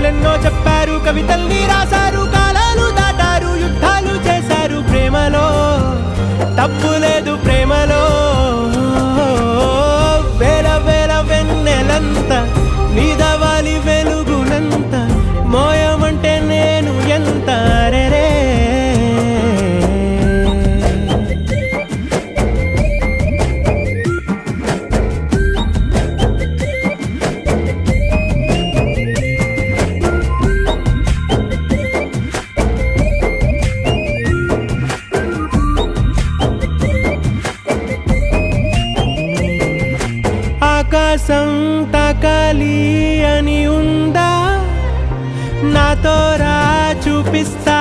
కథలెన్నో చెప్పారు, కవితల్ని రాశారు, కాలాలు దాటారు, యుద్ధాలు చేశారు. ప్రేమలో తప్పు లేదు, ప్రేమలో వేల వేల వెన్నెలంత నీదవాలి వెలుగునంత, మోయమంటే నేను ఎంత రే. ఆకాశం తాకాలి అని ఉందా, నాతో రా చూపిస్తా